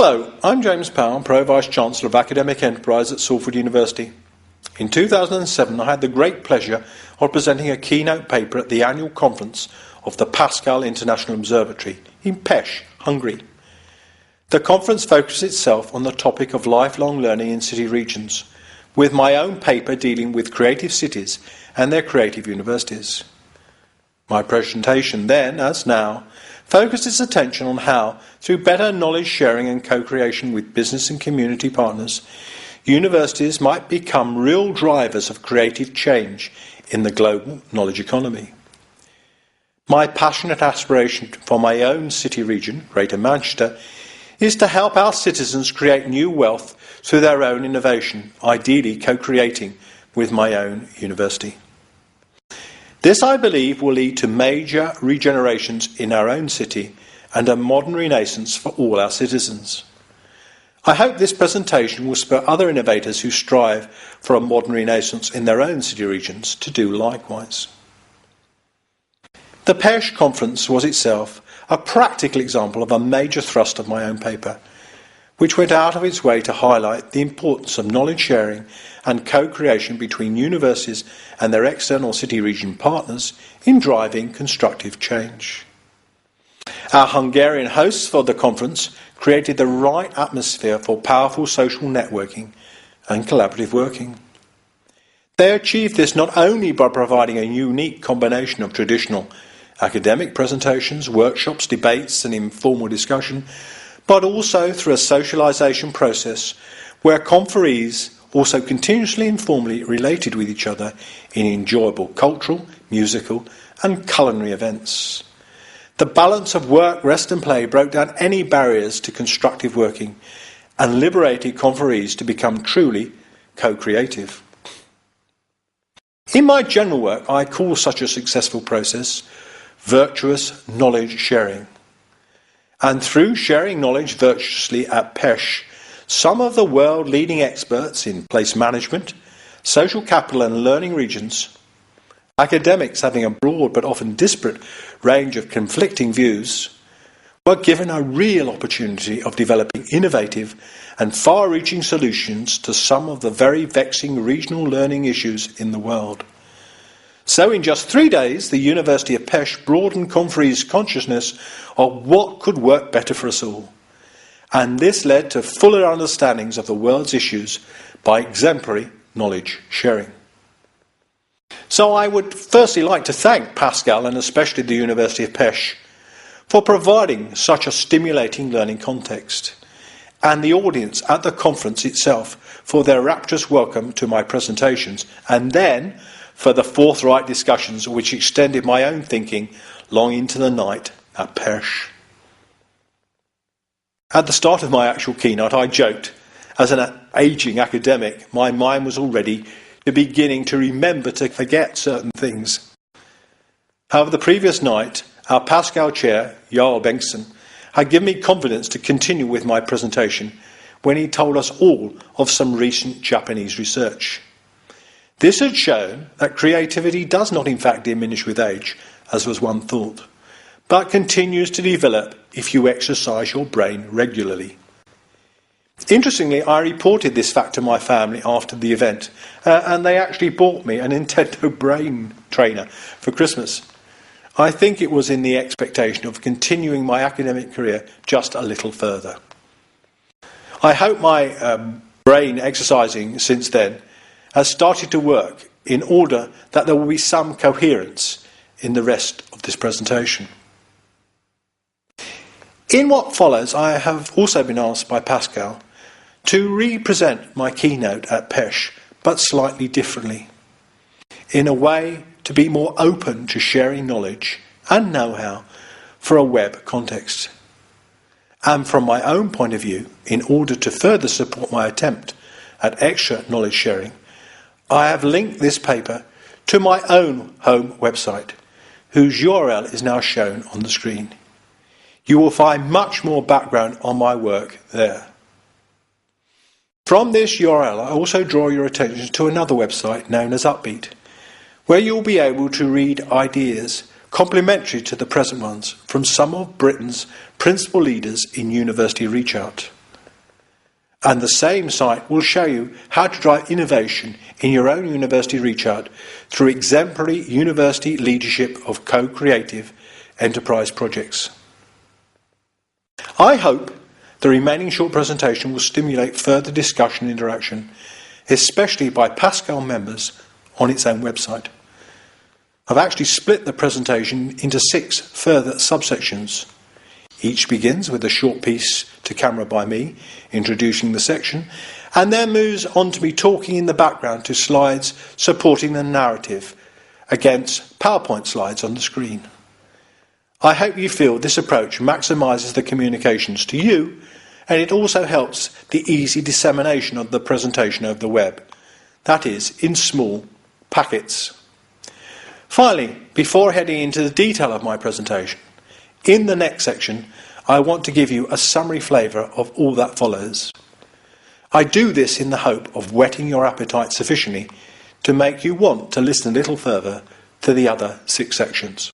Hello, I'm James Powell, Pro Vice-Chancellor of Academic Enterprise at Salford University. In 2007, I had the great pleasure of presenting a keynote paper at the annual conference of the Pascal International Observatory in Pest, Hungary. The conference focused itself on the topic of lifelong learning in city regions, with my own paper dealing with creative cities and their creative universities. My presentation then, as now, focused its attention on how, through better knowledge sharing and co-creation with business and community partners, universities might become real drivers of creative change in the global knowledge economy. My passionate aspiration for my own city region, Greater Manchester, is to help our citizens create new wealth through their own innovation, ideally co-creating with my own university. This, I believe, will lead to major regenerations in our own city and a modern renaissance for all our citizens. I hope this presentation will spur other innovators who strive for a modern renaissance in their own city regions to do likewise. The Pest conference was itself a practical example of a major thrust of my own paper, which went out of its way to highlight the importance of knowledge sharing and co-creation between universities and their external city region partners in driving constructive change. Our Hungarian hosts for the conference created the right atmosphere for powerful social networking and collaborative working. They achieved this not only by providing a unique combination of traditional academic presentations, workshops, debates and informal discussion, but also through a socialisation process where conferees also continuously informally related with each other in enjoyable cultural, musical and culinary events. The balance of work, rest and play broke down any barriers to constructive working and liberated conferees to become truly co-creative. In my general work, I call such a successful process virtuous knowledge sharing. And through sharing knowledge virtuously at Pest, some of the world-leading experts in place management, social capital and learning regions, academics having a broad but often disparate range of conflicting views, were given a real opportunity of developing innovative and far-reaching solutions to some of the very vexing regional learning issues in the world. So in just 3 days, the University of Pest broadened conferees' consciousness of what could work better for us all. And this led to fuller understandings of the world's issues by exemplary knowledge sharing. So I would firstly like to thank Pascal and especially the University of Pest for providing such a stimulating learning context, and the audience at the conference itself for their rapturous welcome to my presentations, and then for the forthright discussions which extended my own thinking long into the night at Pest. At the start of my actual keynote, I joked, as an ageing academic, my mind was already beginning to remember to forget certain things. However, the previous night, our Pascal chair, Jarl Bengtsson, had given me confidence to continue with my presentation when he told us all of some recent Japanese research. This had shown that creativity does not in fact diminish with age, as was one thought, but continues to develop if you exercise your brain regularly. Interestingly, I reported this fact to my family after the event, and they actually bought me a Nintendo Brain Trainer for Christmas. I think it was in the expectation of continuing my academic career just a little further. I hope my brain exercising since then has started to work in order that there will be some coherence in the rest of this presentation. In what follows, I have also been asked by Pascal to re-present my keynote at Pest, but slightly differently, in a way to be more open to sharing knowledge and know-how for a web context. And from my own point of view, in order to further support my attempt at extra knowledge sharing, I have linked this paper to my own home website, whose URL is now shown on the screen. You will find much more background on my work there. From this URL, I also draw your attention to another website known as Upbeat, where you will be able to read ideas complementary to the present ones from some of Britain's principal leaders in university reach out. And the same site will show you how to drive innovation in your own university research through exemplary university leadership of co-creative enterprise projects. I hope the remaining short presentation will stimulate further discussion and interaction, especially by Pascal members on its own website. I've actually split the presentation into 6 further subsections. Each begins with a short piece to camera by me, introducing the section, and then moves on to me talking in the background to slides supporting the narrative against PowerPoint slides on the screen. I hope you feel this approach maximises the communications to you, and it also helps the easy dissemination of the presentation over the web. That is, in small packets. Finally, before heading into the detail of my presentation, in the next section, I want to give you a summary flavour of all that follows. I do this in the hope of whetting your appetite sufficiently to make you want to listen a little further to the other 6 sections.